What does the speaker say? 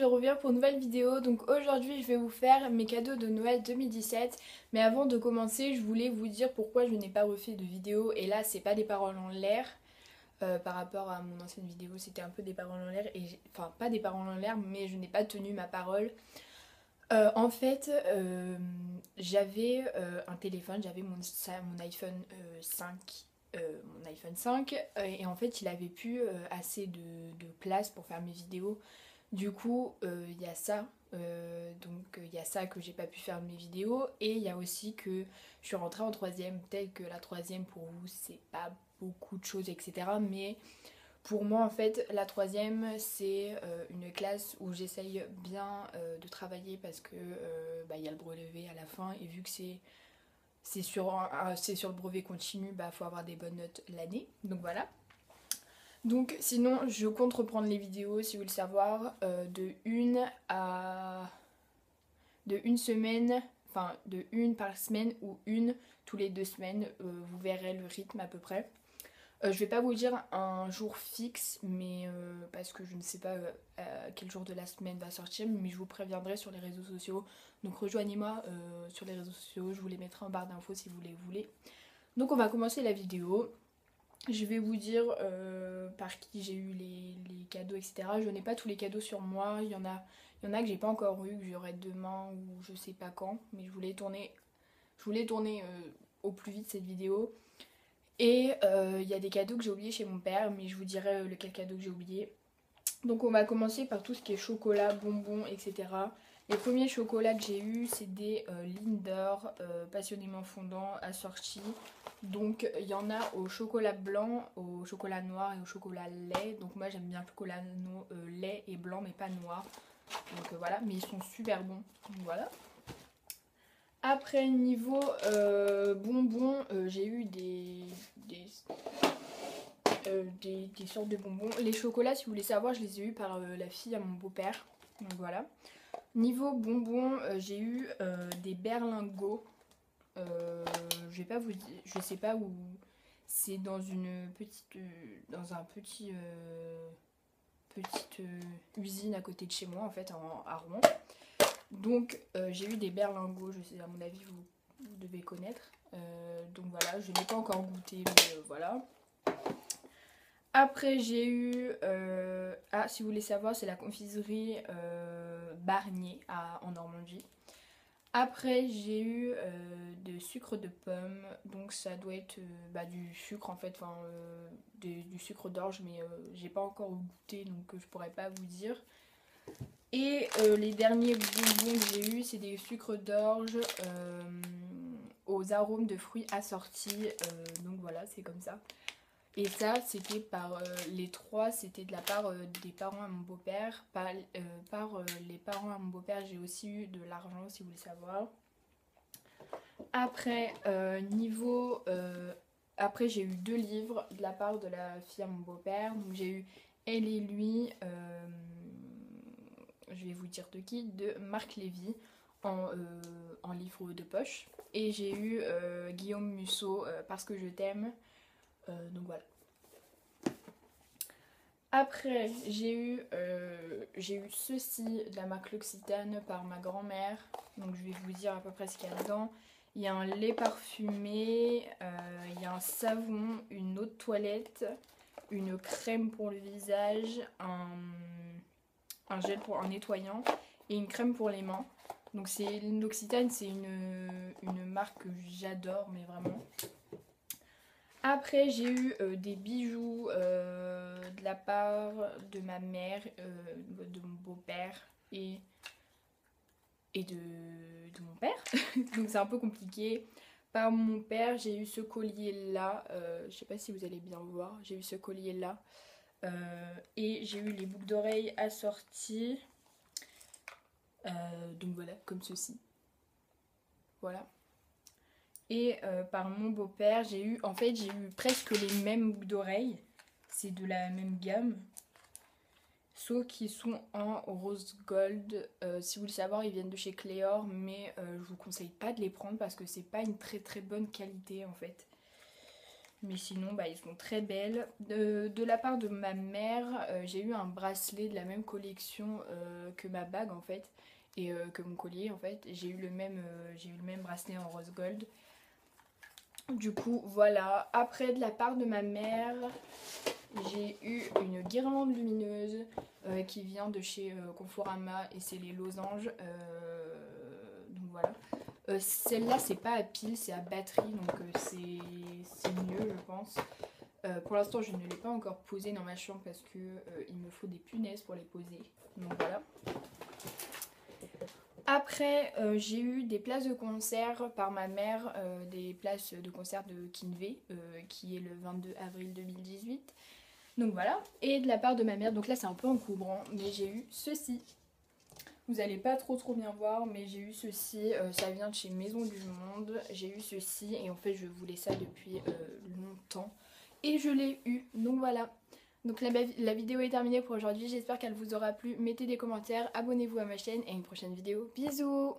je reviens pour une nouvelle vidéo. Donc aujourd'hui je vais vous faire mes cadeaux de Noël 2017. Mais avant de commencer, je voulais vous dire pourquoi je n'ai pas refait de vidéo. Et là c'est pas des paroles en l'air. Par rapport à mon ancienne vidéo, c'était un peu des paroles en l'air. Enfin pas des paroles en l'air, mais je n'ai pas tenu ma parole. En fait, j'avais un téléphone, j'avais mon iPhone 5. Mon iPhone 5 et en fait il avait plus assez de place pour faire mes vidéos. Du coup il y a ça, donc il y a ça que j'ai pas pu faire mes vidéos, et il y a aussi que je suis rentrée en troisième. Peut-être que la troisième pour vous c'est pas beaucoup de choses, etc., mais pour moi en fait la troisième c'est une classe où j'essaye bien de travailler, parce que il y a le brevet à la fin, et vu que c'est sur le brevet continu, faut avoir des bonnes notes l'année. Donc voilà. Donc sinon, je compte reprendre les vidéos, si vous voulez le savoir, de une semaine, enfin de une par semaine ou une tous les 2 semaines. Vous verrez le rythme à peu près. Je vais pas vous dire un jour fixe, mais parce que je ne sais pas quel jour de la semaine va sortir, mais je vous préviendrai sur les réseaux sociaux. Donc rejoignez-moi sur les réseaux sociaux, je vous les mettrai en barre d'infos si vous les voulez. Donc on va commencer la vidéo. Je vais vous dire par qui j'ai eu les cadeaux, etc. Je n'ai pas tous les cadeaux sur moi, il y en a que j'ai pas encore eu, que j'aurai demain ou je sais pas quand, mais je voulais tourner au plus vite cette vidéo. Et il y a des cadeaux que j'ai oubliés chez mon père, mais je vous dirai lequel cadeau que j'ai oublié. Donc on va commencer par tout ce qui est chocolat, bonbons, etc. Les premiers chocolats que j'ai eu, c'est des Lindor passionnément fondants assortis. Donc il y en a au chocolat blanc, au chocolat noir et au chocolat lait. Donc moi j'aime bien le chocolat lait et blanc, mais pas noir. Donc voilà, mais ils sont super bons. Donc voilà. Après, niveau bonbons, j'ai eu des sortes de bonbons. Les chocolats, si vous voulez savoir, je les ai eus par la fille à mon beau-père. Donc voilà. Niveau bonbons, j'ai eu des berlingots. Je vais pas vous dire, je sais pas où. C'est dans dans un petite usine à côté de chez moi, en fait, à Rouen. Donc j'ai eu des berlingots, je sais, à mon avis vous devez connaître. Donc voilà, je n'ai pas encore goûté, mais voilà. Après j'ai eu, si vous voulez savoir, c'est la confiserie Barnier en Normandie. Après j'ai eu de sucre de pomme, donc ça doit être du sucre en fait, enfin du sucre d'orge, mais j'ai pas encore goûté, donc je pourrais pas vous dire. Et les derniers bonbons que j'ai eu, c'est des sucres d'orge aux arômes de fruits assortis. Donc voilà, c'est comme ça. Et ça, c'était par les trois, c'était de la part des parents à mon beau-père. Par les parents à mon beau-père, j'ai aussi eu de l'argent, si vous voulez savoir. Après, après j'ai eu 2 livres de la part de la fille à mon beau-père. Donc j'ai eu Elle et lui, je vais vous dire de qui, de Marc Lévy, en livre de poche. Et j'ai eu Guillaume Musso, Parce que je t'aime. Donc voilà. Après, j'ai eu ceci de la marque L'Occitane par ma grand-mère. Donc je vais vous dire à peu près ce qu'il y a dedans. Il y a un lait parfumé, il y a un savon, une eau de toilette, une crème pour le visage, un gel pour un nettoyant et une crème pour les mains. Donc l'Occitane, c'est une marque que j'adore, mais vraiment. Après j'ai eu des bijoux de la part de ma mère, de mon beau-père et de mon père. Donc c'est un peu compliqué. Par mon père, j'ai eu ce collier là, je sais pas si vous allez bien voir, j'ai eu ce collier là. Et j'ai eu les boucles d'oreilles assorties. Donc voilà, comme ceci. Voilà. Et par mon beau-père, j'ai eu presque les mêmes boucles d'oreilles. C'est de la même gamme. Sauf qu'ils sont en rose gold. Si vous voulez savoir, ils viennent de chez Cléor, mais je vous conseille pas de les prendre parce que c'est pas une très très bonne qualité en fait. Mais sinon, bah, ils sont très belles. De la part de ma mère, j'ai eu un bracelet de la même collection que ma bague en fait. Et que mon collier en fait. J'ai eu le même bracelet en rose gold. Du coup, voilà. Après, de la part de ma mère, j'ai eu une guirlande lumineuse qui vient de chez Conforama et c'est les losanges. Donc voilà. Celle-là, c'est pas à pile, c'est à batterie, donc c'est mieux, je pense. Pour l'instant, je ne l'ai pas encore posée dans ma chambre parce que il me faut des punaises pour les poser. Donc voilà. Après, j'ai eu des places de concert par ma mère, des places de concert de Kinvey, qui est le 22 avril 2018. Donc voilà. Et de la part de ma mère, donc là c'est un peu encombrant, mais j'ai eu ceci. Vous allez pas trop bien voir, mais j'ai eu ceci, ça vient de chez Maison du Monde. J'ai eu ceci et en fait je voulais ça depuis longtemps. Et je l'ai eu, donc voilà. Donc la vidéo est terminée pour aujourd'hui, j'espère qu'elle vous aura plu. Mettez des commentaires, abonnez-vous à ma chaîne et à une prochaine vidéo. Bisous!